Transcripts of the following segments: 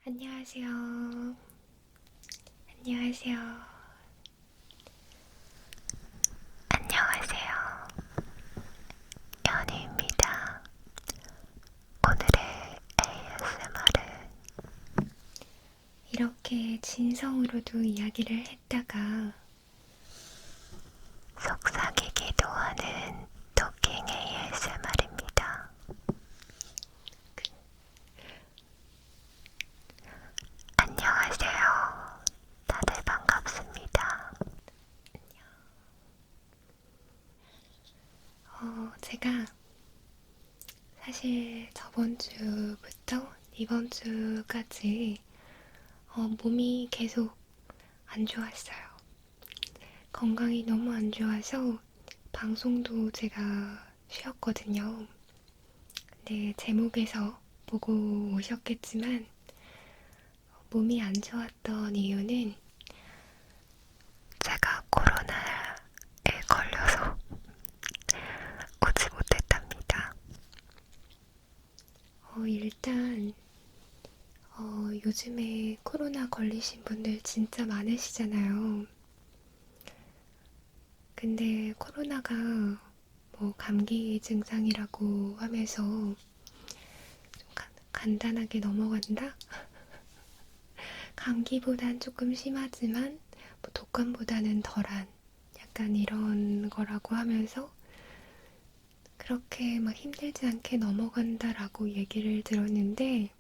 안녕하세요. 안녕하세요. 안녕하세요. 연희입니다. 오늘의 ASMR은 이렇게 진성으로도 이야기를 했다가 속삭이기도 하는 토킹 ASMR입니다. 안녕하세요. 다들 반갑습니다. 제가 사실 저번 주부터 이번 주까지 몸이 계속 안 좋았어요. 건강이 너무 안 좋아서 방송도 제가 쉬었거든요. 근데 제목에서 보고 오셨겠지만 몸이 안 좋았던 이유는 제가 코로나에 걸려서 오지 못했답니다. 일단 요즘에 코로나 걸리신 분들 진짜 많으시잖아요. 근데 코로나가 뭐 감기 증상이라고 하면서 좀 간단하게 넘어간다? 감기보단 조금 심하지만 뭐 독감보다는 덜한 약간 이런 거라고 하면서 그렇게 막 힘들지 않게 넘어간다라고 얘기를 들었는데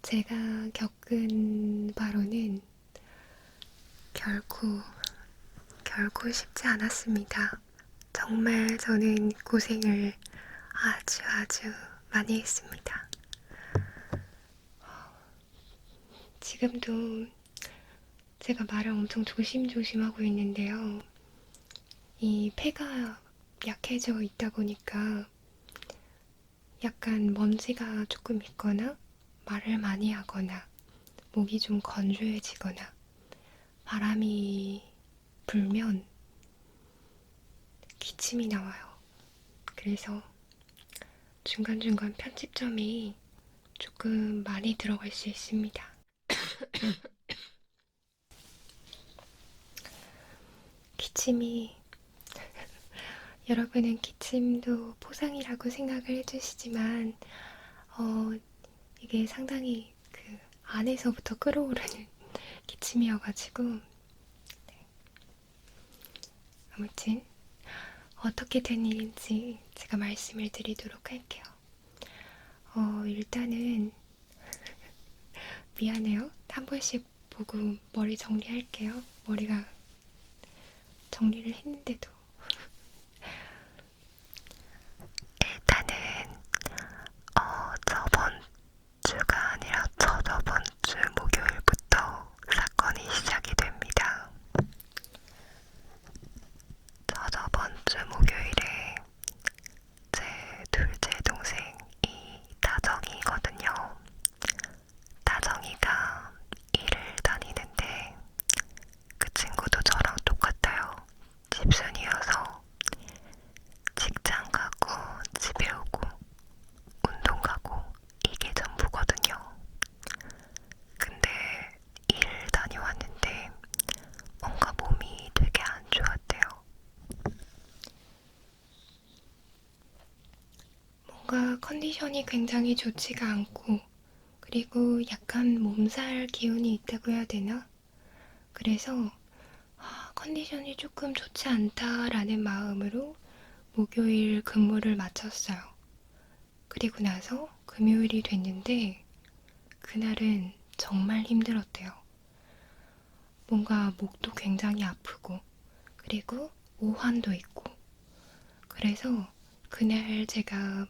제가 겪은 바로는 결코 쉽지 않았습니다. 정말 저는 고생을 아주 많이 했습니다. 지금도 제가 말을 엄청 조심조심하고 있는데요. 이 폐가 약해져 있다 보니까 약간 먼지가 조금 있거나 말을 많이 하거나 목이 좀 건조해지거나 바람이 불면 기침이 나와요. 그래서 중간중간 편집점이 조금 많이 들어갈 수 있습니다. 기침이 여러분은 기침도 포상이라고 생각을 해주시지만 이게 상당히 그 안에서부터 끌어오르는 기침이어가지고 네. 아무튼 어떻게 된 일인지 제가 말씀을 드리도록 할게요. 일단은 미안해요. 한 번씩 보고 머리 정리할게요. 머리가 정리를 했는데도 일단은 저번 주가 아니라 저저번 주 목요일부터 사건이 시작이 됩니다. 저저번 주 목요일에 제 둘째 동생이 다정이거든요. 다정이가 일을 다니는데 그 친구도 저랑 똑같아요. 집순이어서 직장 가고 집에 오고 운동 가고 이게 전부거든요. 근데 일을 다녀왔는데 뭔가 몸이 되게 안 좋았대요. 뭔가 컨디션이 굉장히 좋지가 않고 그리고 약간 몸살 기운이 있다고 해야 되나? 그래서 컨디션이 조금 좋지 않다라는 마음으로 목요일 근무를 마쳤어요. 그리고 나서 금요일이 됐는데 그날은 정말 힘들었대요. 뭔가 목도 굉장히 아프고 그리고 오한도 있고 그래서 그날 제가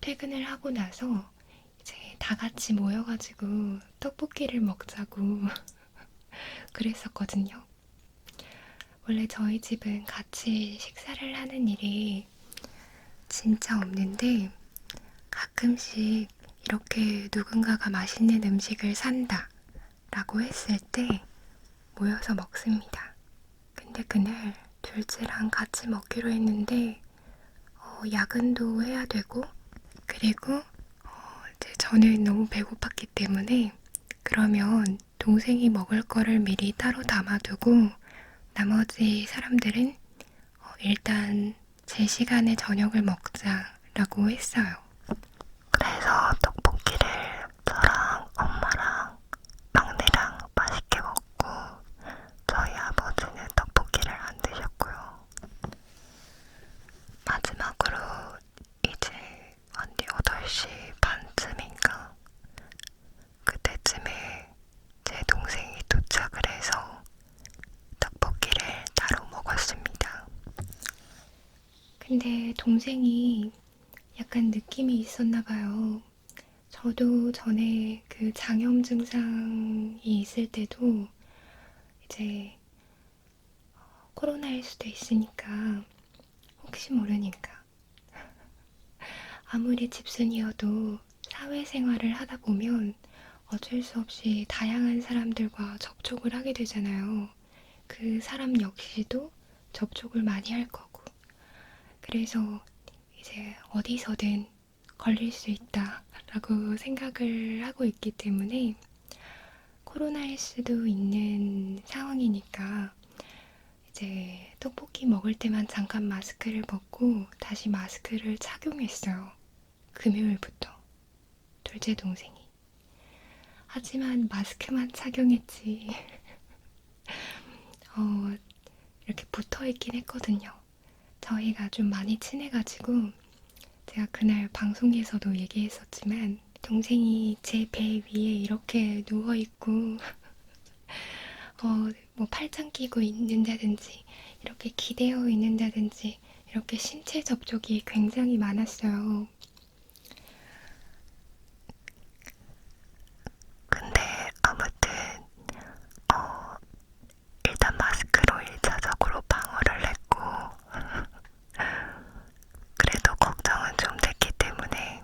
퇴근을 하고 나서 이제 다 같이 모여가지고 떡볶이를 먹자고 그랬었거든요. 원래 저희 집은 같이 식사를 하는 일이 진짜 없는데 가끔씩 이렇게 누군가가 맛있는 음식을 산다 라고 했을 때 모여서 먹습니다. 근데 그날 둘째랑 같이 먹기로 했는데 야근도 해야 되고 그리고 저는 너무 배고팠기 때문에 그러면 동생이 먹을 거를 미리 따로 담아두고 나머지 사람들은 일단 제 시간에 저녁을 먹자라고 했어요. 그래서 떡볶이를 저랑 엄마랑 막내랑 맛있게 먹고 저희 아버지는 떡볶이를 안 드셨고요. 마지막으로 이제 한 8시 반쯤인가 그때쯤에 제 동생이 도착을 해서 떡볶이를 따로 먹었습니다. 근데 동생이 약간 느낌이 있었나 봐요. 저도 전에 그 장염 증상이 있을 때도 이제 코로나일 수도 있으니까 혹시 모르니까 아무리 집순이어도 사회생활을 하다 보면 어쩔 수 없이 다양한 사람들과 접촉을 하게 되잖아요. 그 사람 역시도 접촉을 많이 할 거고. 그래서 이제 어디서든 걸릴 수 있다라고 생각을 하고 있기 때문에 코로나일 수도 있는 상황이니까 이제 떡볶이 먹을 때만 잠깐 마스크를 벗고 다시 마스크를 착용했어요. 금요일부터 둘째 동생이. 하지만 마스크만 착용했지 이렇게 붙어있긴 했거든요. 저희가 좀 많이 친해가지고 제가 그날 방송에서도 얘기했었지만 동생이 제 배 위에 이렇게 누워있고 뭐 팔짱 끼고 있는다든지 이렇게 기대어 있는다든지 이렇게 신체 접촉이 굉장히 많았어요. 근데 아무튼 일단 마스크로 1차적으로 방어를 했고 그래도 걱정은 좀 됐기 때문에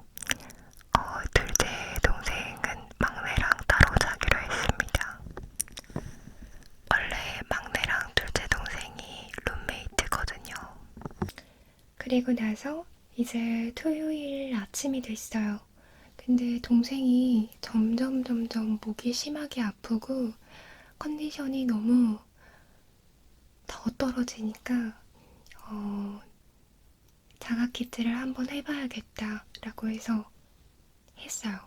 둘째 동생은 막내랑 따로 자기로 했습니다. 원래 막내랑 둘째 동생이 룸메이트거든요. 그리고 나서 이제 토요일 아침이 됐어요. 근데 동생이 점점 목이 심하게 아프고 컨디션이 너무 더 떨어지니까 자가키트를 한번 해봐야겠다라고 해서 했어요.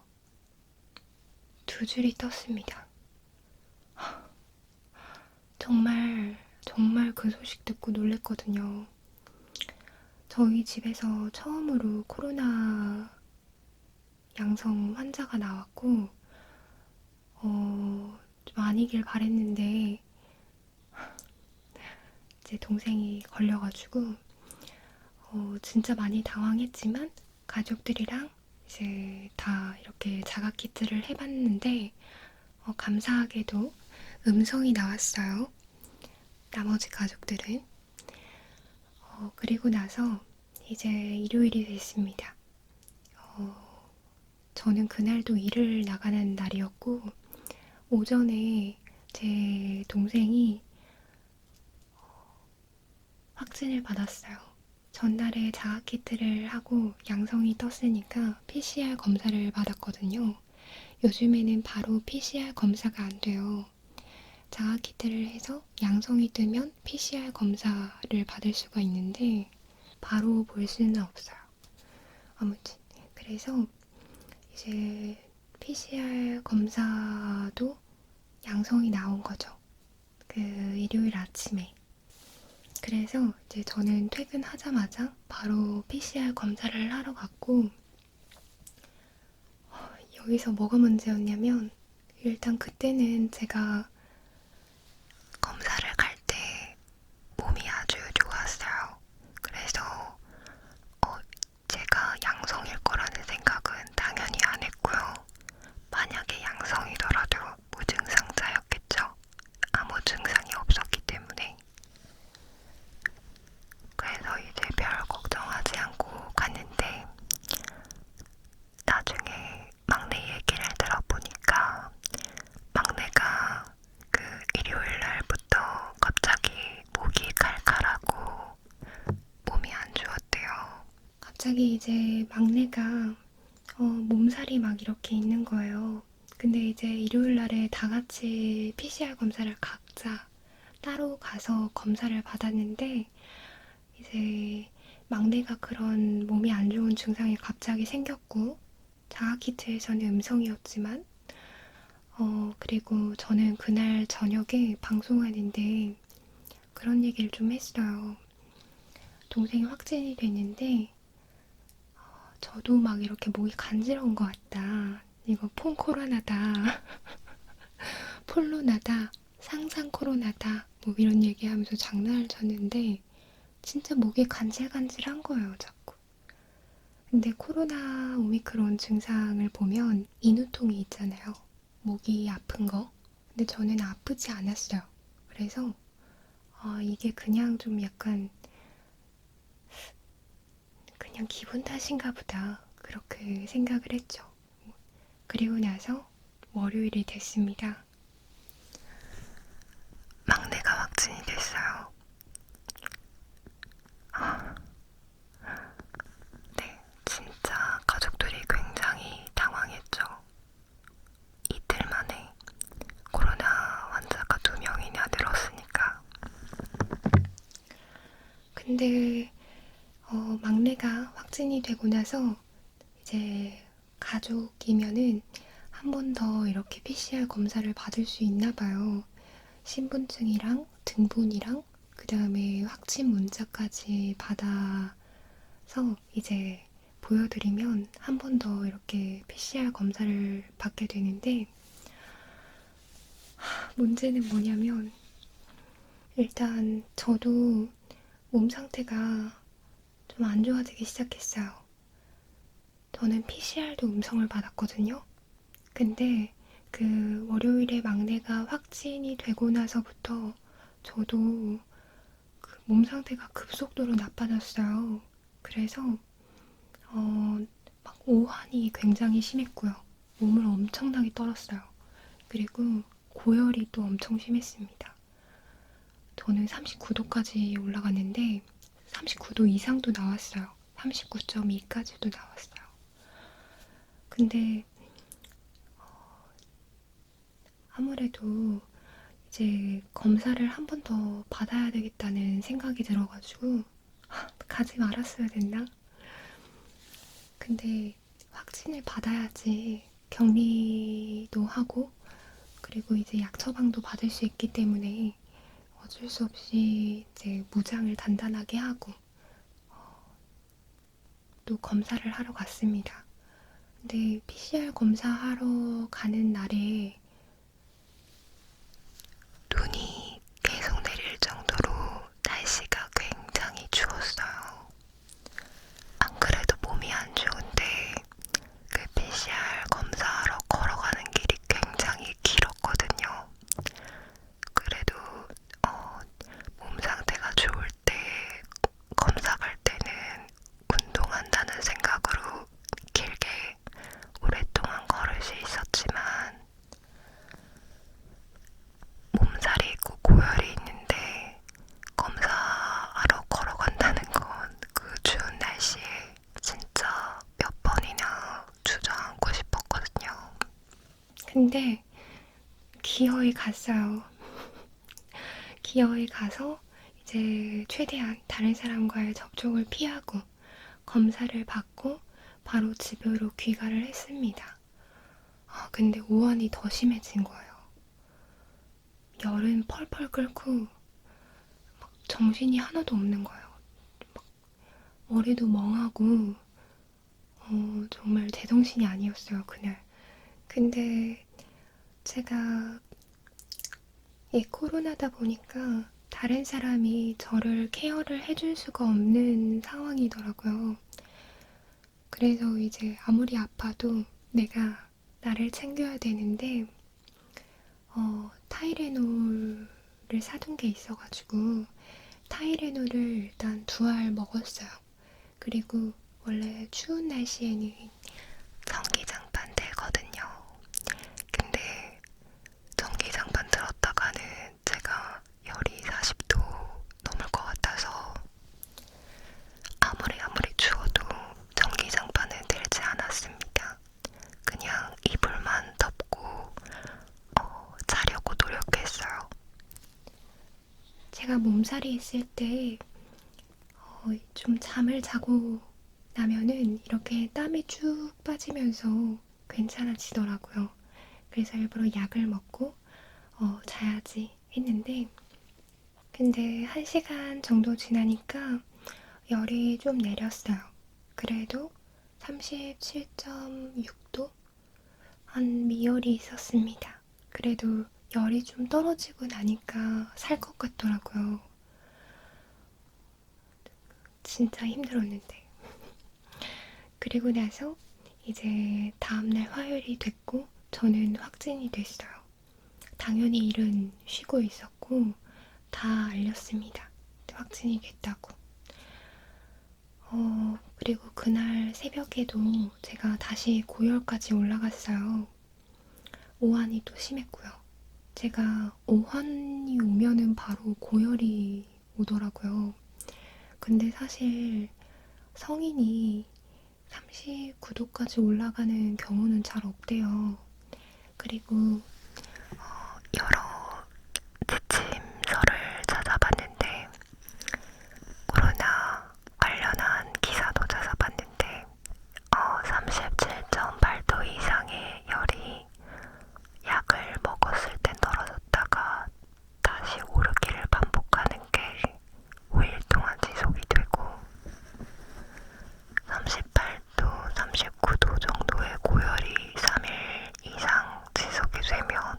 2줄이 떴습니다. 정말 그 소식 듣고 놀랬거든요. 저희 집에서 처음으로 코로나 양성 환자가 나왔고 좀 아니길 바랬는데 제 동생이 걸려가지고 진짜 많이 당황했지만 가족들이랑 이제 다 이렇게 자가키트를 해봤는데 감사하게도 음성이 나왔어요. 나머지 가족들은. 그리고 나서 이제 일요일이 됐습니다. 저는 그날도 일을 나가는 날이었고 오전에 제 동생이 확진을 받았어요. 전날에 자가키트를 하고 양성이 떴으니까 PCR 검사를 받았거든요. 요즘에는 바로 PCR 검사가 안 돼요. 자가키트를 해서 양성이 뜨면 PCR 검사를 받을 수가 있는데 바로 볼 수는 없어요. 아무튼 그래서 이제 PCR 검사도 양성이 나온 거죠. 그 일요일 아침에. 그래서 이제 저는 퇴근하자마자 바로 PCR 검사를 하러 갔고 여기서 뭐가 문제였냐면 일단 그때는 제가 검사를 갈 때 몸이 아주 좋았어요. 그래서 제가 양성일 거라는 생각은 당연히 안 했고요. 만약에 양성이더라도 무증상자였겠죠. 아무 증상이 없었기 때문에. 그래서 이제 별 걱정하지 않고 갔는데 나중에 막내 얘기를 들어보니까 막내가 그 일요일 날부터 갑자기 목이 칼칼하고 몸이 안 좋았대요. 갑자기 이제 막내가 몸살이 막 이렇게 있는 거예요. 근데 이제 일요일 날에 다 같이 PCR 검사를 각자 따로 가서 검사를 받았는데, 이제 막내가 그런 몸이 안 좋은 증상이 갑자기 생겼고, 자가키트에서는 음성이었지만, 그리고 저는 그날 저녁에 방송하는데 그런 얘기를 좀 했어요. 동생이 확진이 됐는데, 저도 막 이렇게 목이 간지러운 것 같다. 이거 폰 코로나다. 폴로나다. 상상 코로나다. 뭐 이런 얘기하면서 장난을 쳤는데, 진짜 목이 간질간질한 거예요, 자꾸. 근데 코로나 오미크론 증상을 보면 인후통이 있잖아요. 목이 아픈 거. 근데 저는 아프지 않았어요. 그래서 이게 그냥 좀 약간 그냥 기분 탓인가 보다. 그렇게 생각을 했죠. 그리고 나서 월요일이 됐습니다. 막내가 확진이 됐어요. 네, 진짜 가족들이 굉장히 당황했죠. 이틀 만에 코로나 환자가 2명이나 늘었으니까. 근데 막내가 확진이 되고 나서 이제 가족이면은 한 번 더 이렇게 PCR 검사를 받을 수 있나 봐요. 신분증이랑 등본이랑 그 다음에 확진 문자까지 받아서 이제 보여드리면 한 번 더 이렇게 PCR 검사를 받게 되는데, 문제는 뭐냐면 일단 저도 몸 상태가 좀 안 좋아지기 시작했어요. 저는 PCR도 음성을 받았거든요. 근데 그 월요일에 막내가 확진이 되고 나서부터 저도 그 몸 상태가 급속도로 나빠졌어요. 그래서 막 오한이 굉장히 심했고요. 몸을 엄청나게 떨었어요. 그리고 고열이 또 엄청 심했습니다. 저는 39도까지 올라갔는데 39도 이상도 나왔어요. 39.2까지도 나왔어요. 근데 아무래도 이제 검사를 한 번 더 받아야 되겠다는 생각이 들어가지고 가지 말았어야 됐나? 근데 확진을 받아야지 격리도 하고 그리고 이제 약 처방도 받을 수 있기 때문에 어쩔 수 없이 이제 무장을 단단하게 하고 또 검사를 하러 갔습니다. 근데 PCR 검사하러 가는 날에 눈이 계속 내릴 정도로 날씨가 굉장히 추웠어요. 안 그래도 몸이 안 좋은데 그 PCR 검사하러 걸어가는 길이 굉장히 길었거든요. 그래도 몸 상태가 좋을 때 검사 갈 때는 운동한다는 생각으로 길게 오랫동안 걸을 수 있었지만 몸살이 있고 고열이 있는데 검사하러 걸어간다는 건 그 추운 날씨에 진짜 몇 번이나 주저앉고 싶었거든요. 근데 기어이 갔어요. 기어이 가서 이제 최대한 다른 사람과의 접촉을 피하고 검사를 받고 바로 집으로 귀가를 했습니다. 근데 오한이 더 심해진 거예요. 열은 펄펄 끓고 막 정신이 하나도 없는 거예요. 막 머리도 멍하고 정말 제정신이 아니었어요, 그날. 근데 제가 이 코로나다 보니까 다른 사람이 저를 케어를 해줄 수가 없는 상황이더라고요. 그래서 이제 아무리 아파도 내가 나를 챙겨야 되는데, 타이레놀을 사둔 게 있어가지고, 타이레놀을 일단 2알 먹었어요. 그리고 원래 추운 날씨에는 전기장판 들거든요. 근데 전기장판 들었다가는 제가 열이 40도 넘을 것 같아서 아무리 추워도 전기장판은 들지 않았습니다. 제가 몸살이 있을 때 좀 잠을 자고 나면은 이렇게 땀이 쭉 빠지면서 괜찮아지더라고요. 그래서 일부러 약을 먹고 자야지 했는데 근데 1시간 정도 지나니까 열이 좀 내렸어요. 그래도 37.6도? 한 미열이 있었습니다. 그래도 열이 좀 떨어지고 나니까 살 것 같더라고요. 진짜 힘들었는데. 그리고 나서 이제 다음날 화요일이 됐고 저는 확진이 됐어요. 당연히 일은 쉬고 있었고 다 알렸습니다. 확진이 됐다고. 그리고 그날 새벽에도 제가 다시 고열까지 올라갔어요. 오한이 또 심했고요. 제가 오한이 오면은 바로 고열이 오더라고요. 근데 사실 성인이 39도까지 올라가는 경우는 잘 없대요. 그리고 여러 지침서를 찾아봤는데 코로나 관련한 기사도 찾아봤는데 37.8도 이상의 열이 약을 먹었을 땐 떨어졌다가 다시 오르기를 반복하는 게 5일 동안 지속이 되고 38도, 39도 정도의 고열이 3일 이상 지속이 되면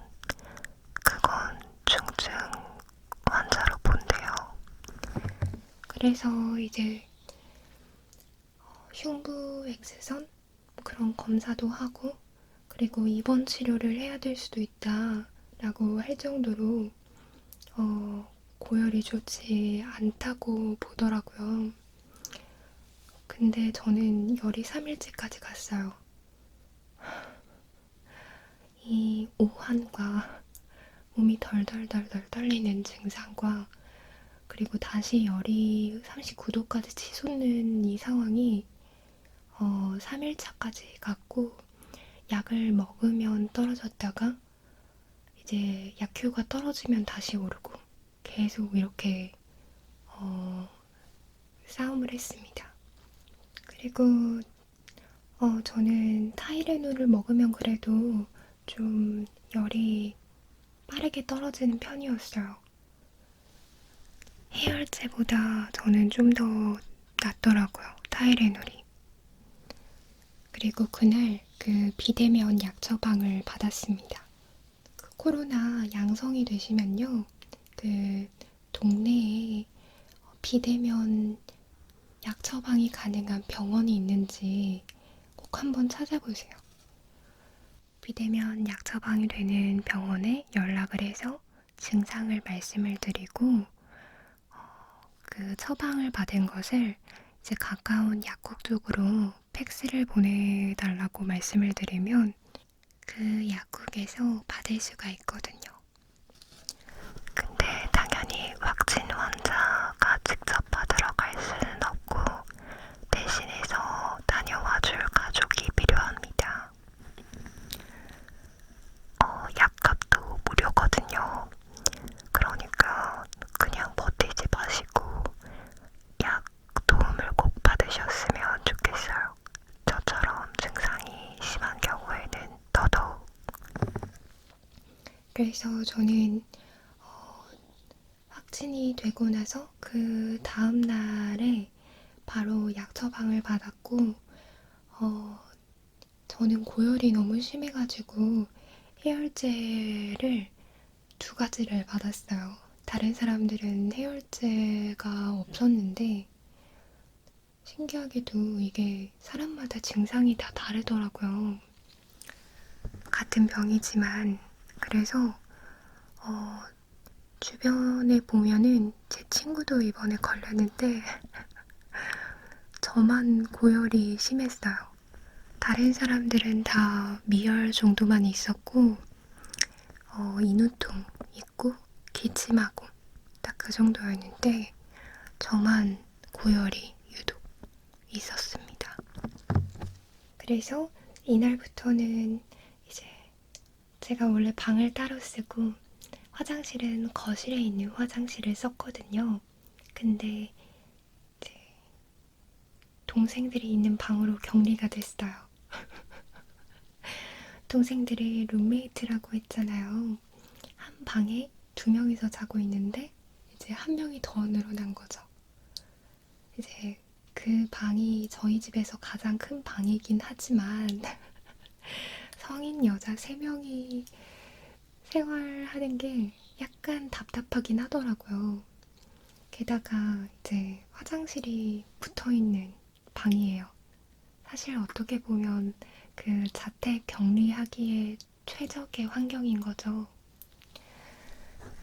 그건 중증 환자로 본대요. 그래서 이제 흉부 X선 그런 검사도 하고 그리고 입원 치료를 해야 될 수도 있다라고 할 정도로 고열이 좋지 않다고 보더라고요. 근데 저는 열이 3일째까지 갔어요. 이 오한과 몸이 덜덜덜덜 떨리는 증상과 그리고 다시 열이 39도까지 치솟는 이 상황이 3일차까지 갔고 약을 먹으면 떨어졌다가 이제 약효가 떨어지면 다시 오르고 계속 이렇게 싸움을 했습니다. 그리고 저는 타이레놀을 먹으면 그래도 좀 열이 빠르게 떨어지는 편이었어요. 해열제보다 저는 좀 더 낫더라고요. 타이레놀이. 그리고 그날 그 비대면 약 처방을 받았습니다. 그 코로나 양성이 되시면요. 그 동네에 비대면 약 처방이 가능한 병원이 있는지 꼭 한번 찾아보세요. 비대면 약 처방이 되는 병원에 연락을 해서 증상을 말씀을 드리고 그 처방을 받은 것을 이제 가까운 약국 쪽으로 팩스를 보내달라고 말씀을 드리면 그 약국에서 받을 수가 있거든요. 근데 당연히 확진 환자가 직접 받으러 갈 수는 없고 대신해서 다녀와줄 가족이 필요합니다. 약값도 무료거든요. 그러니까 그냥 버티지 마시고 약 도움을 꼭 받으셨으면 좋겠어요. 저처럼 증상이 심한 경우에는 더더욱. 그래서 저는 확진이 되고 나서 그 다음 날에 바로 약 처방을 받았고 저는 고열이 너무 심해가지고 해열제를 2가지를 받았어요. 다른 사람들은 해열제가 없었는데 신기하게도 이게 사람마다 증상이 다 다르더라고요. 같은 병이지만 그래서 주변에 보면은 제 친구도 이번에 걸렸는데 저만 고열이 심했어요. 다른 사람들은 다 미열 정도만 있었고 인후통 있고 기침하고 딱 그 정도였는데 저만 고열이 유독 있었습니다. 그래서 이날부터는 이제 제가 원래 방을 따로 쓰고 화장실은 거실에 있는 화장실을 썼거든요. 근데 이제 동생들이 있는 방으로 격리가 됐어요. 동생들이 룸메이트라고 했잖아요. 한 방에 두 명이서 자고 있는데 이제 한 명이 더 늘어난 거죠. 이제 그 방이 저희 집에서 가장 큰 방이긴 하지만 성인 여자 3명이 생활하는 게 약간 답답하긴 하더라고요. 게다가 이제 화장실이 붙어 있는 방이에요. 사실 어떻게 보면 그 자택 격리하기에 최적의 환경인 거죠.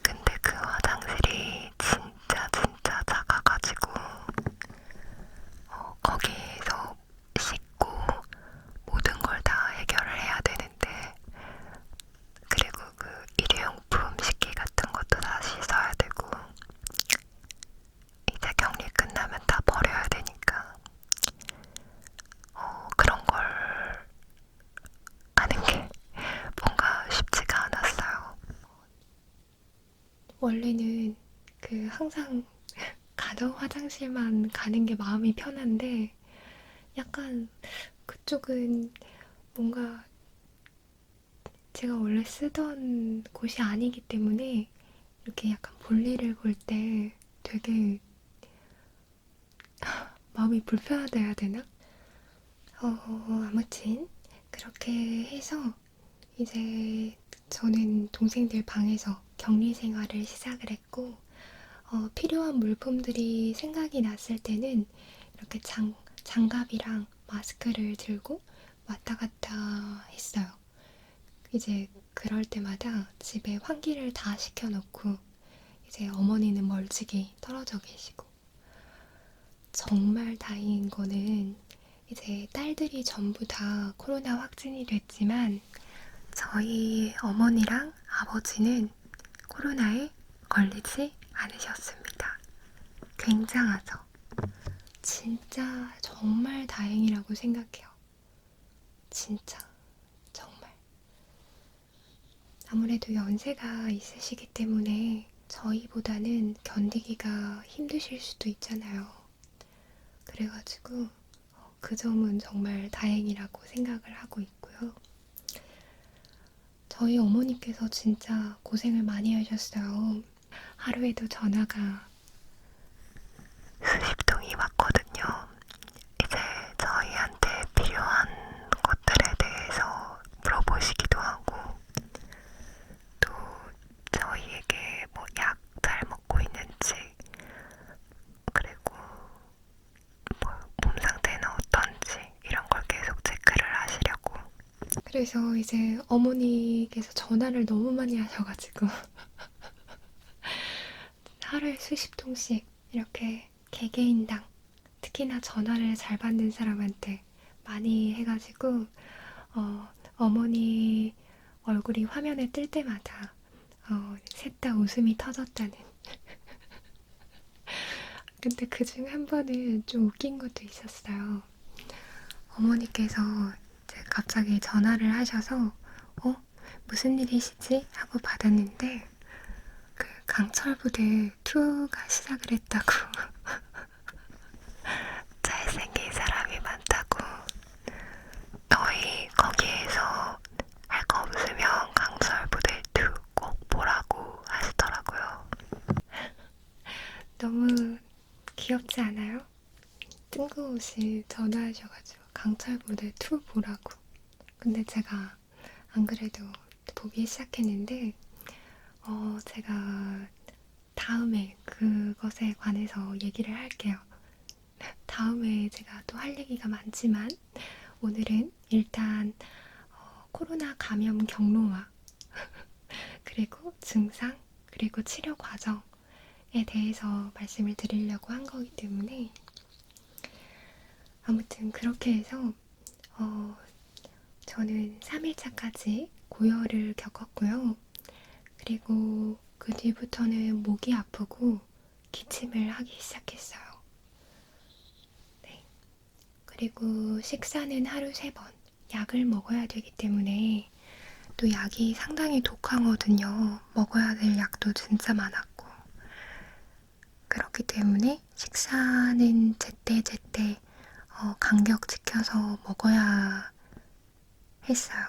근데 그 화장실이 진짜 작아가지고 거기에서 씻고 모든 걸 다 해결을 해야 되는데 그리고 그 일회용품 식기 같은 것도 다 씻어야 되고 이제 격리 끝나면 다 버려야 되니까 그런 걸 하는 게 뭔가 쉽지가 않았어요. 원래는 그 항상 가정 화장실만 가는 게 마음이 편한데 약간 그쪽은 뭔가 제가 원래 쓰던 곳이 아니기 때문에 이렇게 약간 볼일을 볼 때 되게 마음이 불편하다 해야 되나? 아무튼 그렇게 해서 이제 저는 동생들 방에서 격리 생활을 시작을 했고 필요한 물품들이 생각이 났을 때는 이렇게 장갑이랑 마스크를 들고 왔다 갔다 했어요. 이제 그럴 때마다 집에 환기를 다 시켜놓고 이제 어머니는 멀찍이 떨어져 계시고 정말 다행인 거는 이제 딸들이 전부 다 코로나 확진이 됐지만 저희 어머니랑 아버지는 코로나에 걸리지 않으셨습니다. 굉장하죠? 진짜 정말 다행이라고 생각해요. 진짜 정말. 아무래도 연세가 있으시기 때문에 저희보다는 견디기가 힘드실 수도 있잖아요. 그래가지고 그 점은 정말 다행이라고 생각을 하고 있고요. 저희 어머니께서 진짜 고생을 많이 하셨어요. 하루에도 전화가 수십 통이 왔거든요. 이제 저희한테 필요한 것들에 대해서 물어보시기도 하고 또 저희에게 뭐 약 잘 먹고 있는지 그리고 뭐 몸 상태는 어떤지 이런 걸 계속 체크를 하시려고. 그래서 이제 어머니께서 전화를 너무 많이 하셔가지고 하루에 수십 통씩 이렇게 개개인당 특히나 전화를 잘 받는 사람한테 많이 해가지고 어머니 얼굴이 화면에 뜰 때마다 셋 다 웃음이 터졌다는. 근데 그중 한 번은 좀 웃긴 것도 있었어요. 어머니께서 이제 갑자기 전화를 하셔서 무슨 일이시지? 하고 받았는데 그 강철부대 2가 시작을 했다고. 잘생긴 사람이 많다고. 너희 거기에서 할 거 없으면 강철부대 2 꼭 보라고 하시더라고요. 너무 귀엽지 않아요? 뜬금없이 전화하셔가지고 강철부대 2 보라고. 근데 제가 안 그래도 보기 시작했는데 제가 다음에 그것에 관해서 얘기를 할게요. 다음에 제가 또 할 얘기가 많지만 오늘은 일단 코로나 감염 경로와 그리고 증상 그리고 치료 과정에 대해서 말씀을 드리려고 한 거기 때문에 아무튼 그렇게 해서 저는 3일차까지 고열을 겪었고요. 그리고 그 뒤부터는 목이 아프고 기침을 하기 시작했어요. 네. 그리고 식사는 하루 3번 약을 먹어야 되기 때문에 또 약이 상당히 독하거든요. 먹어야 될 약도 진짜 많았고. 그렇기 때문에 식사는 제때제때 간격 지켜서 먹어야 했어요.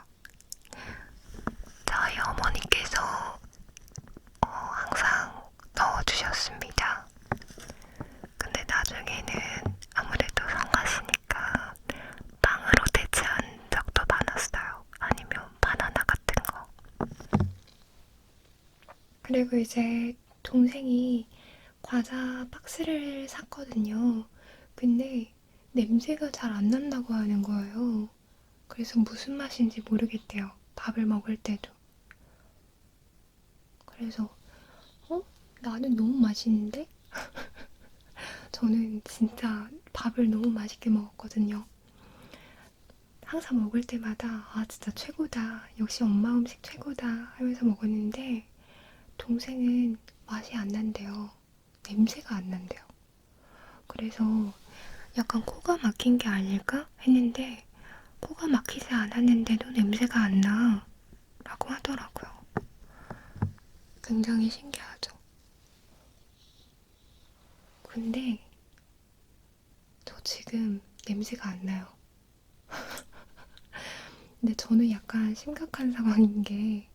저희 어머니께서 항상 넣어주셨습니다. 근데 나중에는 아무래도 성가시니까 빵으로 대체한 적도 많았어요. 아니면 바나나 같은 거. 그리고 이제 동생이 과자 박스를 샀거든요. 근데 냄새가 잘 안 난다고 하는 거예요. 그래서 무슨 맛인지 모르겠대요. 밥을 먹을 때도. 그래서 나는 너무 맛있는데? 저는 진짜 밥을 너무 맛있게 먹었거든요. 항상 먹을 때마다 진짜 최고다. 역시 엄마 음식 최고다 하면서 먹었는데 동생은 맛이 안 난대요. 냄새가 안 난대요. 그래서 약간 코가 막힌 게 아닐까 했는데 코가 막히지 않았는데도 냄새가 안 나 라고 하더라고요. 굉장히 신기하죠. 근데 저 지금 냄새가 안 나요. 근데 저는 약간 심각한 상황인 게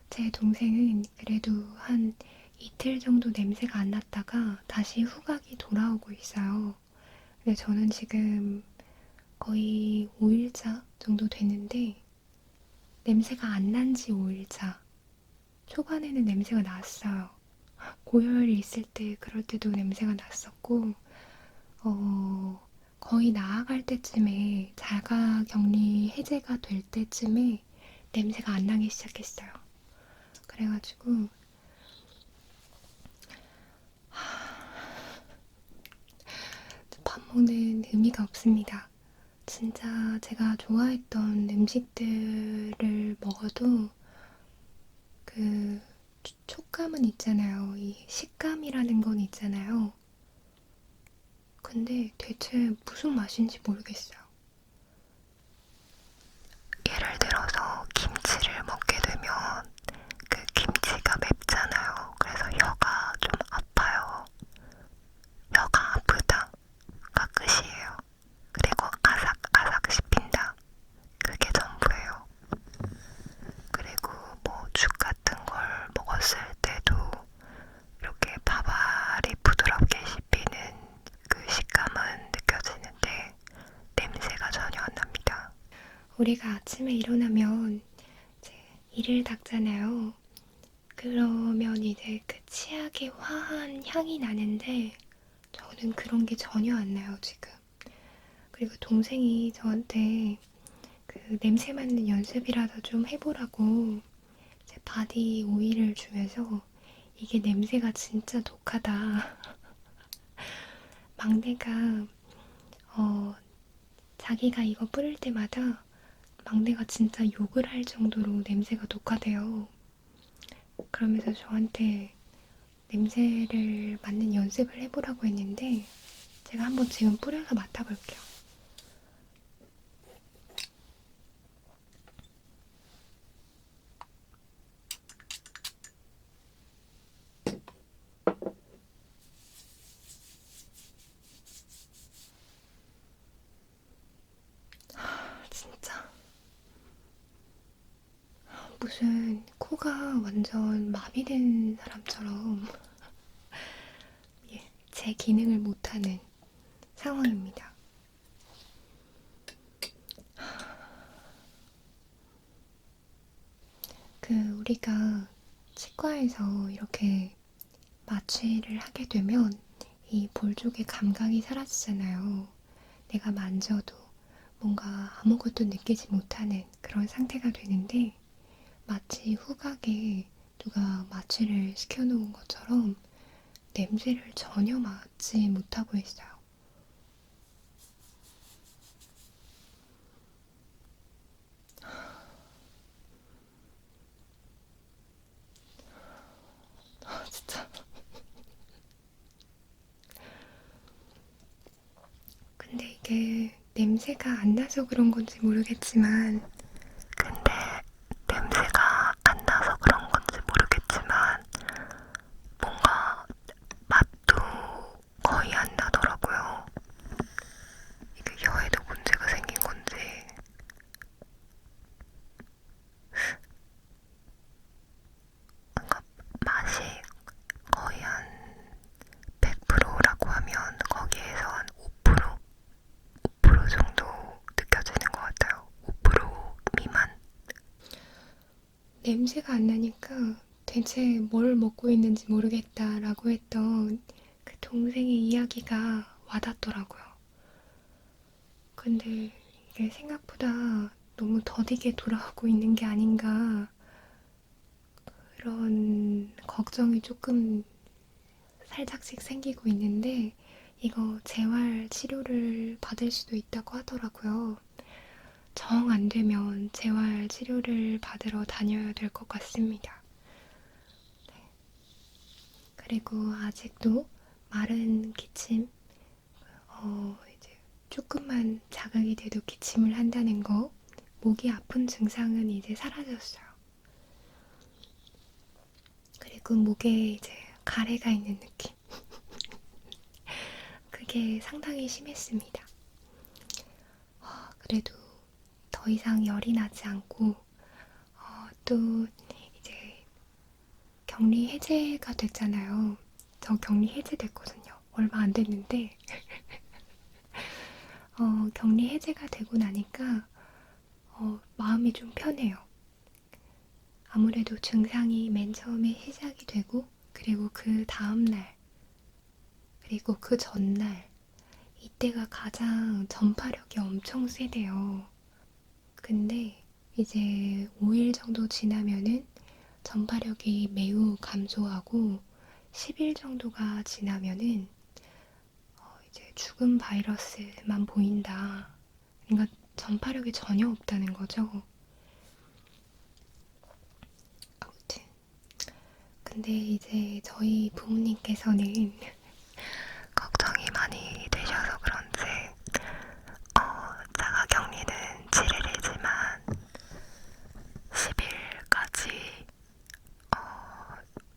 제 동생은 그래도 한 이틀 정도 냄새가 안 났다가 다시 후각이 돌아오고 있어요. 근데 저는 지금 거의 5일차 정도 됐는데 냄새가 안 난 지 5일차. 초반에는 냄새가 났어요. 고열이 있을 때 그럴 때도 냄새가 났었고 거의 나아갈 때쯤에 자가격리 해제가 될 때쯤에 냄새가 안 나기 시작했어요. 그래가지고 밥 먹는 의미가 없습니다. 진짜 제가 좋아했던 음식들을 먹어도 그 촉감은 있잖아요. 이 식감이라는 건 있잖아요. 근데 대체 무슨 맛인지 모르겠어요. 예를 들어서 김치를 먹게 되면 그 김치가 맵잖아요. 그래서 혀가 좀 아파요. 혀가 아프다가 끝이에요. 그리고 아삭아삭 씹힌다. 그게 전부예요. 그리고 뭐 죽 같은 걸 먹었을 때도 이렇게 밥알이 부드럽게 씹히는 그 식감은 느껴지는데 냄새가 전혀 안 납니다. 우리가 아침에 일어나면 이제 이를 닦잖아요. 그러면 이제 그 치약의 화한 향이 나는데 저는 그런 게 전혀 안 나요, 지금. 그리고 동생이 저한테 그 냄새 맡는 연습이라도 좀 해보라고 제 바디 오일을 주면서 이게 냄새가 진짜 독하다. 막내가 자기가 이거 뿌릴 때마다 막내가 진짜 욕을 할 정도로 냄새가 독하대요. 그러면서 저한테 냄새를 맡는 연습을 해보라고 했는데 제가 한번 지금 뿌려서 맡아볼게요. 진짜 무슨 코가 완전 마비된 사람처럼 제 기능을 못하는 상황입니다. 우리가 치과에서 이렇게 마취를 하게 되면 이 볼 쪽의 감각이 사라지잖아요. 내가 만져도 뭔가 아무것도 느끼지 못하는 그런 상태가 되는데 마치 후각에 누가 마취를 시켜놓은 것처럼 냄새를 전혀 맡지 못하고 있어요. 진짜. 근데 이게 냄새가 안 나서 그런 건지 모르겠지만 근데 냄새가 냄새가 안 나니까 대체 뭘 먹고 있는지 모르겠다라고 했던 그 동생의 이야기가 와닿더라고요. 근데 이게 생각보다 너무 더디게 돌아오고 있는 게 아닌가 그런 걱정이 조금 살짝씩 생기고 있는데 이거 재활 치료를 받을 수도 있다고 하더라고요. 정 안 되면 재활 치료를 받으러 다녀야 될 것 같습니다. 네. 그리고 아직도 마른 기침, 이제 조금만 자극이 돼도 기침을 한다는 거, 목이 아픈 증상은 이제 사라졌어요. 그리고 목에 이제 가래가 있는 느낌. 그게 상당히 심했습니다. 그래도 더 이상 열이 나지 않고, 또 이제 격리 해제가 됐잖아요. 저 격리 해제됐거든요. 얼마 안 됐는데, 격리 해제가 되고 나니까, 마음이 좀 편해요. 아무래도 증상이 맨 처음에 시작이 되고, 그리고 그 다음날, 그리고 그 전날, 이때가 가장 전파력이 엄청 세대요. 근데 이제 5일 정도 지나면은 전파력이 매우 감소하고 10일 정도가 지나면은 이제 죽은 바이러스만 보인다. 그러니까 전파력이 전혀 없다는 거죠. 아무튼 근데 이제 저희 부모님께서는 걱정이 많이 되셔서 그런지 자가격리는 7일이지만 10일까지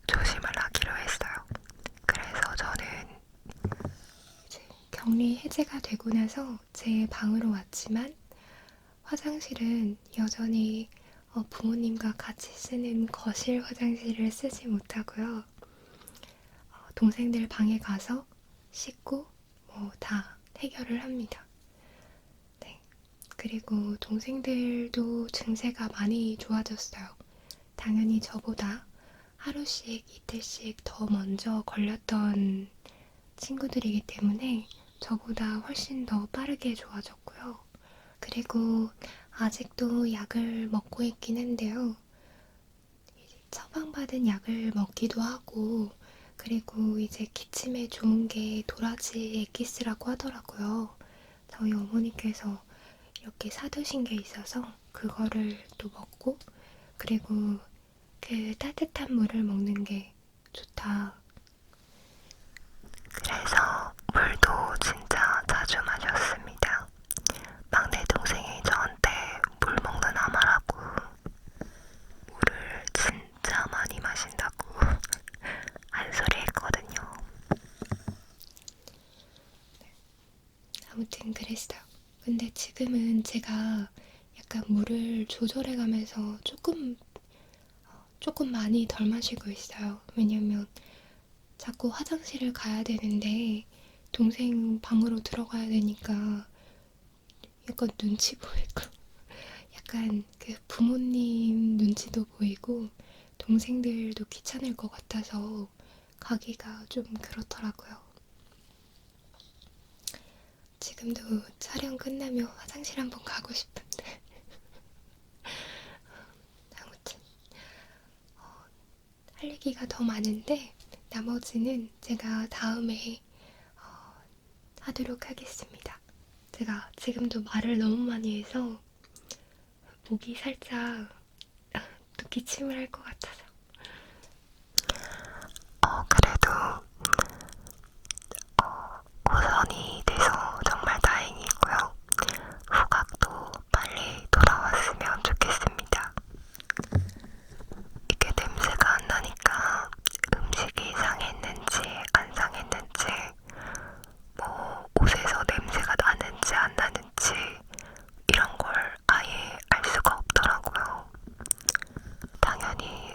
조심을 하기로 했어요. 그래서 저는 이제 격리 해제가 되고 나서 제 방으로 왔지만 화장실은 여전히 부모님과 같이 쓰는 거실 화장실을 쓰지 못하고요. 동생들 방에 가서 씻고 뭐 다 해결을 합니다. 네. 그리고 동생들도 증세가 많이 좋아졌어요. 당연히 저보다 하루씩 이틀씩 더 먼저 걸렸던 친구들이기 때문에 저보다 훨씬 더 빠르게 좋아졌고요. 그리고 아직도 약을 먹고 있긴 한데요. 처방받은 약을 먹기도 하고, 그리고 이제 기침에 좋은 게 도라지 엑기스라고 하더라고요. 저희 어머니께서 이렇게 사두신 게 있어서 그거를 또 먹고, 그리고 그 따뜻한 물을 먹는 게 좋다. 그래서 물도 진짜 자주 마셨습니다. 막내 동생이 저한테 물 먹는 아마라고 물을 진짜 많이 마신다고 한 소리 했거든요. 아무튼 그랬어요. 근데 지금은 제가 약간 물을 조절해가면서 조금 많이 덜 마시고 있어요. 왜냐면 자꾸 화장실을 가야 되는데 동생 방으로 들어가야 되니까 약간 눈치 보이고 약간 그 부모님 눈치도 보이고 동생들도 귀찮을 것 같아서 가기가 좀 그렇더라고요. 지금도 촬영 끝나면 화장실 한번 가고 싶은데 아무튼 할 얘기가 더 많은데 나머지는 제가 다음에 하도록 하겠습니다. 제가 지금도 말을 너무 많이 해서 목이 살짝 또 기침을 할 것 같아서 그래도 호선이 돼서 정말 다행이고요. 후각도 빨리 돌아왔으면 좋겠습니다. 이게 냄새가 안 나니까 음식이 상했는지 안 상했는지 뭐 옷에서 냄새가 나는지 안 나는지 이런 걸 아예 알 수가 없더라고요. 당연히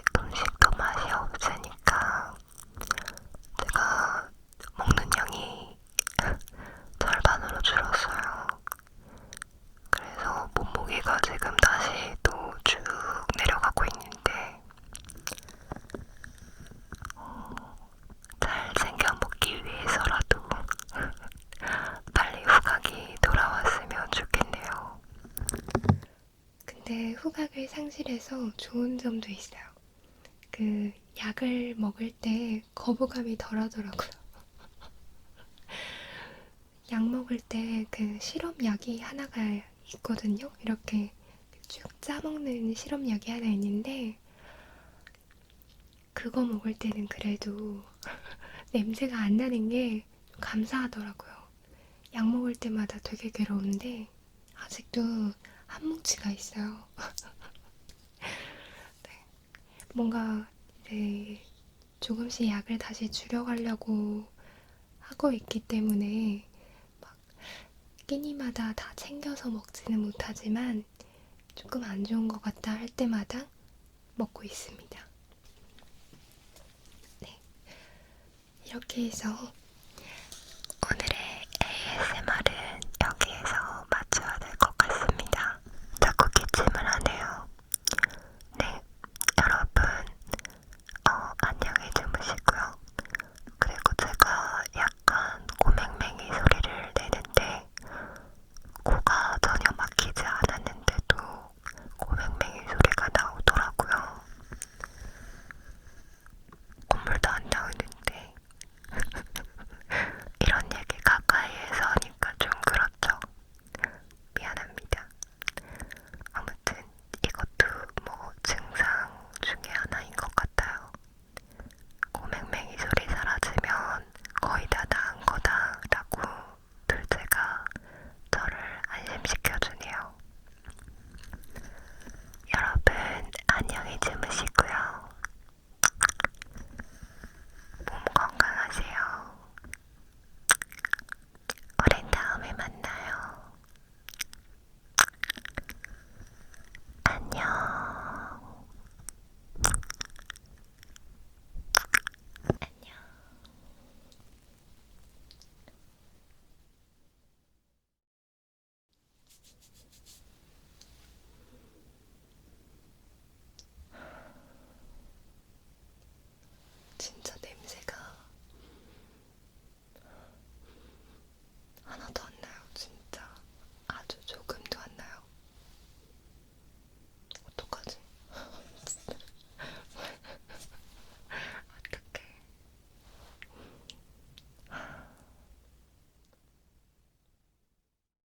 기억력을 상실해서 좋은 점도 있어요. 그 약을 먹을 때 거부감이 덜하더라고요. 약 먹을 때 그 시럽약이 하나가 있거든요. 이렇게 쭉 짜먹는 시럽약이 하나 있는데 그거 먹을 때는 그래도 냄새가 안 나는 게 감사하더라고요. 약 먹을 때마다 되게 괴로운데 아직도 한 뭉치가 있어요. 네. 뭔가 이제 조금씩 약을 다시 줄여가려고 하고 있기 때문에 막 끼니마다 다 챙겨서 먹지는 못하지만 조금 안 좋은 것 같다 할 때마다 먹고 있습니다. 네. 이렇게 해서